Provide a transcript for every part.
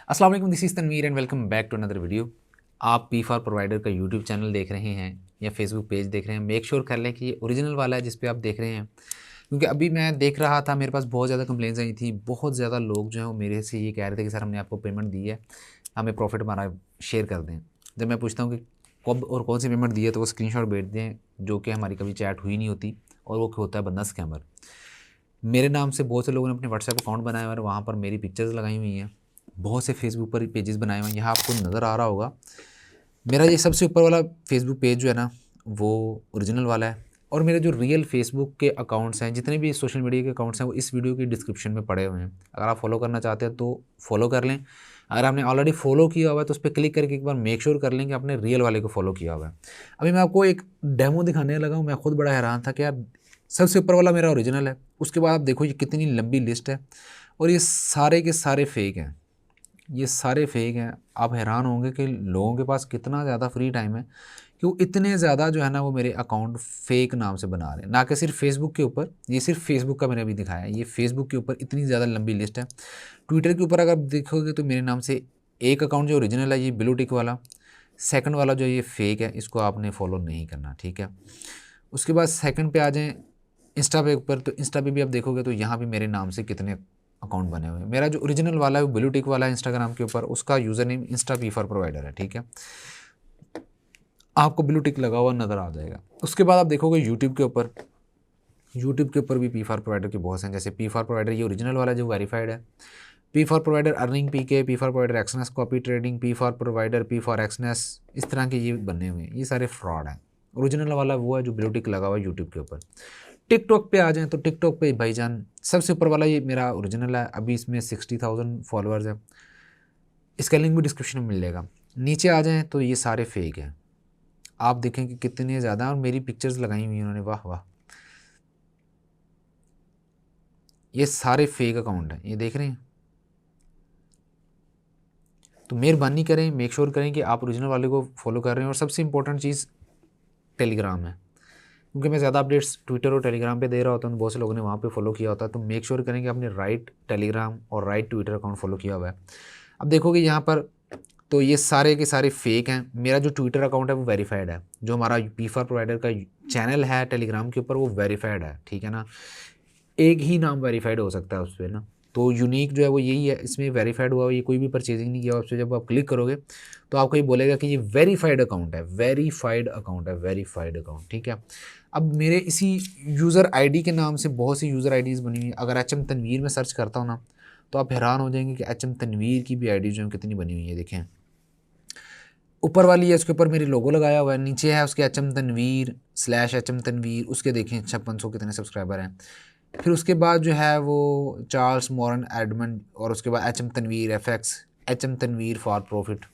अस्सलाम वालेकुम, this is Tanveer and welcome back to another video. आप पी फॉर प्रोवाइडर का यूट्यूब चैनल देख रहे हैं या फेसबुक पेज देख रहे हैं, मेक श्योर कर लें कि ये ओरिजिनल वाला है जिस पे आप देख रहे हैं। क्योंकि अभी मैं देख रहा था, मेरे पास बहुत ज़्यादा कंप्लेंट्स आई थी। बहुत ज़्यादा लोग जो हैं वो मेरे से ये कह रहे थे कि सर हमने आपको पेमेंट दी है, हमें प्रॉफिट हमारा शेयर कर दें। जब मैं पूछता हूँ कि कब और कौन सी पेमेंट दी है तो वो स्क्रीनशॉट भेज दें, जो कि हमारी कभी चैट हुई नहीं होती और वो होता है बंदा स्कैमर। मेरे नाम से बहुत से लोगों ने अपने व्हाट्सएप अकाउंट बनाए हुए हैं, वहाँ पर मेरी पिक्चर्स लगाई हुई हैं। बहुत से फेसबुक पर पेजेस बनाए हुए हैं, यहाँ आपको नज़र आ रहा होगा। मेरा ये सबसे ऊपर वाला फेसबुक पेज जो है ना, वो ओरिजिनल वाला है। और मेरे जो रियल फेसबुक के अकाउंट्स हैं, जितने भी सोशल मीडिया के अकाउंट्स हैं, वो इस वीडियो की डिस्क्रिप्शन में पड़े हुए हैं। अगर आप फॉलो करना चाहते हैं तो फॉलो कर लें। अगर आपने ऑलरेडी फॉलो किया हुआ है तो उस पर क्लिक करके एक बार मेक श्योर कर लें कि आपने रियल वाले को फॉलो किया हुआ है। अभी मैं आपको एक डेमो दिखाने लगा हूँ। मैं खुद बड़ा हैरान था कि यार सबसे ऊपर वाला मेरा ओरिजिनल है, उसके बाद आप देखो ये कितनी लंबी लिस्ट है और ये सारे के सारे फेक हैं। ये सारे फेक हैं। आप हैरान होंगे कि लोगों के पास कितना ज़्यादा फ्री टाइम है कि वो इतने ज़्यादा जो है ना वो मेरे अकाउंट फेक नाम से बना रहे हैं। ना कि सिर्फ फेसबुक के ऊपर, ये सिर्फ फेसबुक का मैंने अभी दिखाया है, ये फेसबुक के ऊपर इतनी ज़्यादा लंबी लिस्ट है। ट्विटर के ऊपर अगर देखोगे तो मेरे नाम से एक अकाउंट जो ओरिजिनल है, ये ब्लू टिक वाला। सेकंड वाला जो ये फेक है, इसको आपने फॉलो नहीं करना, ठीक है। उसके बाद सेकंड पे आ जाएँ इंस्टा पे ऊपर, तो इंस्टा पे भी आप देखोगे तो यहाँ भी मेरे नाम से कितने अकाउंट बने हुए हैं। मेरा जो ओरिजिनल वाला है वो ब्लू टिक वाला है इंस्टाग्राम के ऊपर, उसका user name Insta P for provider है, ठीक है। आपको ब्लू टिक लगा हुआ नज़र आ जाएगा। उसके बाद आप देखोगे यूट्यूब के ऊपर, यूट्यूब के ऊपर भी पी फॉर प्रोवाइडर के बहुत हैं। जैसे पी फॉर प्रोवाइडर ये ओरिजिनल वाला जो वेरीफाइड है। P for provider earning P के, P for provider Exness copy trading, P for provider, P for Exness, इस तरह के ये बने हुए हैं। ये सारे फ्रॉड हैं। ओरिजिनल वाला वो है जो ब्लू टिक लगा हुआ है यूट्यूब के ऊपर। टिकटॉक पे आ जाएँ तो टिकटॉक पे भाईजान सबसे ऊपर वाला ये मेरा ओरिजिनल है। अभी इसमें 60,000 फॉलोअर्स है। इसका लिंक भी डिस्क्रिप्शन में मिल जाएगा। नीचे आ जाएँ तो ये सारे फेक हैं। आप देखें कि कितने ज़्यादा, और मेरी पिक्चर्स लगाई हुई हैं उन्होंने, वाह वाह। ये सारे फेक अकाउंट हैं, ये देख रहे हैं। तो मेहरबानी करें, मेक श्योर करें कि आप ओरिजिनल वाले को फॉलो कर रहे हैं। और सबसे इंपॉर्टेंट चीज़ टेलीग्राम है, क्योंकि मैं ज़्यादा अपडेट्स ट्विटर और टेलीग्राम पे दे रहा होता हूँ, बहुत से लोगों ने वहाँ पे फॉलो किया होता है। तो मेक श्योर करें कि आपने राइट टेलीग्राम और राइट ट्विटर अकाउंट फॉलो किया हुआ है। अब देखोगे यहाँ पर तो ये सारे के सारे फेक हैं। मेरा जो ट्विटर अकाउंट है वो वेरीफाइड है। जो हमारा पी फॉर प्रोवाइडर का चैनल है टेलीग्राम के ऊपर, वो वेरीफाइड है, ठीक है ना। एक ही नाम वेरीफाइड हो सकता है उस पर ना, तो यूनिक जो है वो यही है। इसमें वेरीफाइड हुआ, ये कोई भी परचेजिंग नहीं किया उस पर। जब आप क्लिक करोगे तो आपको ये बोलेगा कि ये वेरीफाइड अकाउंट है, वेरीफाइड अकाउंट है, वेरीफाइड अकाउंट, ठीक है। अब मेरे इसी यूज़र आईडी के नाम से बहुत सी यूज़र आईडीज़ बनी हुई हैं। अगर एच एम तनवीर में सर्च करता हूँ ना, तो आप हैरान हो जाएंगे कि एच एम तनवीर की भी आईडी जो है कितनी बनी हुई है। देखें ऊपर वाली है, उसके ऊपर मेरी लोगो लगाया हुआ है। नीचे है उसके H M Tanveer slash H M Tanveer, उसके देखें 5600 कितने सब्सक्राइबर हैं। फिर उसके बाद जो है वो चार्ल्स मॉरन एडमंड, और उसके बाद H M Tanveer F X, H M Tanveer for profit.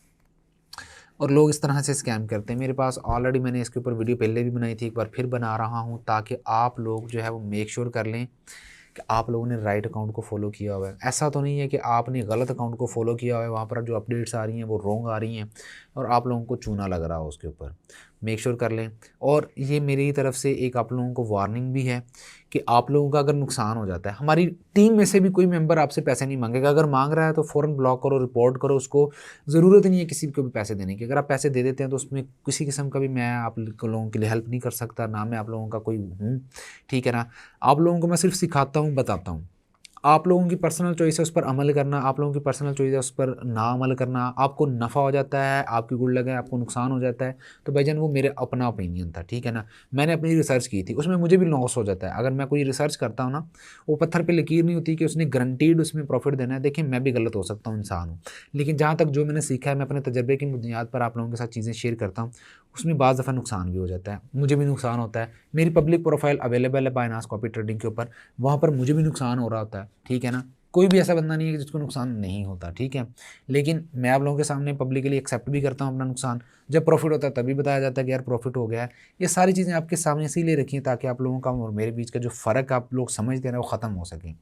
और लोग इस तरह से स्कैम करते हैं। मेरे पास ऑलरेडी मैंने इसके ऊपर वीडियो पहले भी बनाई थी, एक बार फिर बना रहा हूँ, ताकि आप लोग जो है वो मेक श्योर कर लें कि आप लोगों ने राइट अकाउंट को फॉलो किया हुआ है। ऐसा तो नहीं है कि आपने गलत अकाउंट को फॉलो किया हुआ है, वहाँ पर जो अपडेट्स आ रही हैं वो रॉन्ग आ रही हैं और आप लोगों को चूना लग रहा हो उसके ऊपर। मेक श्योर कर लें। और ये मेरी तरफ से एक आप लोगों को वार्निंग भी है कि आप लोगों का अगर नुकसान हो जाता है, हमारी टीम में से भी कोई मेंबर आपसे पैसे नहीं मांगेगा। अगर मांग रहा है तो फ़ौरन ब्लॉक करो, रिपोर्ट करो उसको। ज़रूरत नहीं है किसी को भी पैसे देने की। अगर आप पैसे दे देते हैं तो उसमें किसी किस्म का भी मैं आप लोगों के लिए हेल्प नहीं कर सकता, ना मैं आप लोगों का कोई हूँ, ठीक है ना। आप लोगों को मैं सिर्फ सिखाता हूँ, बताता हूँ। आप लोगों की पर्सनल चॉइस है उस पर अमल करना, आप लोगों की पर्सनल चॉइस है उस पर ना अमल करना। आपको नफ़ा हो जाता है, आपकी गुड लग है, आपको नुकसान हो जाता है, तो भाईजान वो मेरे अपना ओपिनियन था, ठीक है ना। मैंने अपनी रिसर्च की थी, उसमें मुझे भी लॉस हो जाता है। अगर मैं कोई रिसर्च करता हूँ ना, वो पत्थर पे लकीर नहीं होती कि उसने गारंटीड उसमें प्रॉफिट देना है। देखिए मैं भी गलत हो सकता हूँ, इंसान हूँ, लेकिन जहाँ तक जो मैंने सीखा है, मैं अपने तजर्बे की बुनियाद पर आप लोगों के साथ चीज़ें शेयर करता हूँ। उसमें बाज़ दफ़ा नुकसान भी हो जाता है, मुझे भी नुकसान होता है। मेरी पब्लिक प्रोफाइल अवेलेबल है बाइनांस कॉपी ट्रेडिंग के ऊपर, वहाँ पर मुझे भी नुकसान हो रहा होता है, ठीक है ना। कोई भी ऐसा बंदा नहीं है कि जिसको नुकसान नहीं होता, ठीक है। लेकिन मैं आप लोगों के सामने पब्लिकली एक्सेप्ट भी करता हूँ अपना नुकसान। जब प्रॉफिट होता है तभी बताया जाता है कि यार प्रॉफिट हो गया है। ये सारी चीज़ें आपके सामने इसीलिए रखी हैं ताकि आप लोगों का और मेरे बीच का जो फ़र्क आप लोग समझते हैं ना, वो ख़त्म हो सके।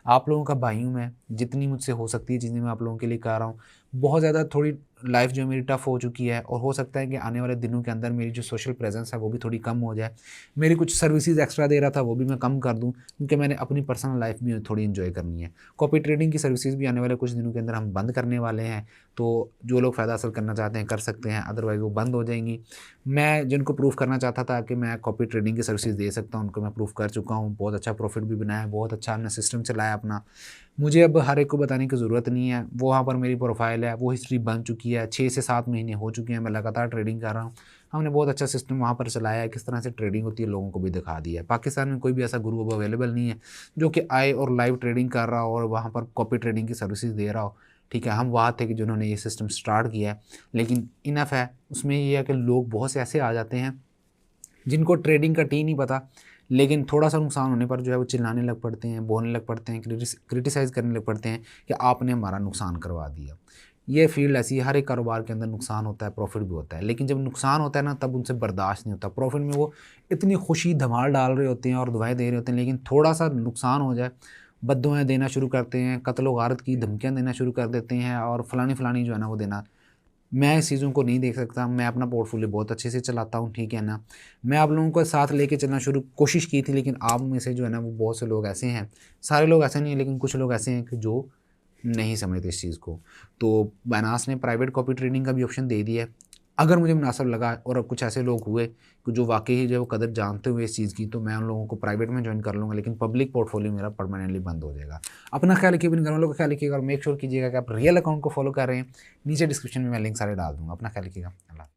आप लोगों का भाई हूँ मैं, जितनी मुझसे हो सकती है चीज़ें मैं आप लोगों के लिए कर रहा हूँ। बहुत ज़्यादा थोड़ी लाइफ़ जो मेरी टफ़ हो चुकी है और हो सकता है कि आने वाले दिनों के अंदर मेरी जो सोशल प्रेज़ेंस है वो भी थोड़ी कम हो जाए। मेरी कुछ सर्विसेज़ एक्स्ट्रा दे रहा था वो भी मैं कम कर दूँ, क्योंकि मैंने अपनी पर्सनल लाइफ़ भी थोड़ी एन्जॉय करनी है। कॉपी ट्रेडिंग की सर्विसेज़ भी आने वाले कुछ दिनों के अंदर हम बंद करने वाले हैं, तो जो लोग फ़ायदा हासिल करना चाहते हैं कर सकते हैं, अदरवाइज़ वो बंद हो जाएँगी। मैं जिनको प्रूफ़ करना चाहता था कि मैं कॉपी ट्रेडिंग की सर्विसेज़ दे सकता हूँ, उनको मैं प्रूफ़ कर चुका हूँ। बहुत अच्छा प्रॉफ़िट भी बनाया है, बहुत अच्छा हमने सिस्टम चलाया अपना। मुझे अब हर एक को बताने की ज़रूरत नहीं है। वो वहाँ पर मेरी प्रोफ़ाइल है, वो हिस्ट्री बन चुकी है, 6 से 7 महीने हो चुके हैं, मैं लगातार ट्रेडिंग कर रहा हूँ। हमने बहुत अच्छा सिस्टम वहाँ पर चलाया है, किस तरह से ट्रेडिंग होती है लोगों को भी दिखा दिया है। पाकिस्तान में कोई भी ऐसा गुरु अब अवेलेबल नहीं है, जो कि आए और लाइव ट्रेडिंग कर रहा हो और वहाँ पर कॉपी ट्रेडिंग की सर्विसेज़ दे रहा हो। ठीक है, हम वहाँ थे कि जिन्होंने ये सिस्टम स्टार्ट किया है, लेकिन इनफ़ है। उसमें ये है कि लोग बहुत से ऐसे आ जाते हैं जिनको ट्रेडिंग का टी नहीं पता, लेकिन थोड़ा-सा नुकसान होने पर जो है वो चिल्लाने लग पड़ते हैं, बोलने लग पड़ते हैं, क्रिटिसाइज़ करने लग पड़ते हैं कि आपने हमारा नुकसान करवा दिया। ये फ़ील्ड ऐसी है, हर एक कारोबार के अंदर नुकसान होता है, प्रॉफ़िट भी होता है, लेकिन जब नुकसान होता है ना तब उनसे बर्दाश्त नहीं होता। प्रॉफ़िट में वो इतनी खुशी धमाल डाल रहे होते हैं और दुआएँ दे रहे होते हैं, लेकिन थोड़ा-सा नुकसान हो जाए, बद्दुआएँ देना शुरू करते हैं, कत्ल-ओ-गारत की धमकियाँ देना शुरू कर देते हैं और फलानी-फलानी जो है ना वो देना। मैं इस चीज़ों को नहीं देख सकता, मैं अपना पोर्टफ़ोलियो बहुत अच्छे से चलाता हूँ, ठीक है ना? मैं आप लोगों को साथ लेके चलना शुरू कोशिश की थी, लेकिन आप में से जो है ना वो बहुत से लोग ऐसे हैं, सारे लोग ऐसे नहीं हैं लेकिन कुछ लोग ऐसे हैं कि जो नहीं समझते इस चीज़ को। तो बायनांस ने प्राइवेट कॉपी ट्रेडिंग का भी ऑप्शन दे दिया है। अगर मुझे मुनासिब लगा और कुछ ऐसे लोग हुए कि जो वाक़ई ही जो है वो कदर जानते हुए इस चीज़ की, तो मैं उन लोगों को प्राइवेट में जॉइन कर लूँगा, लेकिन पब्लिक पोर्टफ़ोलियो मेरा परमानेंटली बंद हो जाएगा। अपना ख़्याल रखिए, अपने घरवालों का ख़्याल रखिएगा और मेक श्योर कीजिएगा कि आप रियल अकाउंट को फ़ॉलो कर रहे हैं। नीचे डिस्क्रिप्शन में मैं लिंक सारे डाल दूँगा। अपना ख़्याल रखिएगा। अल्लाह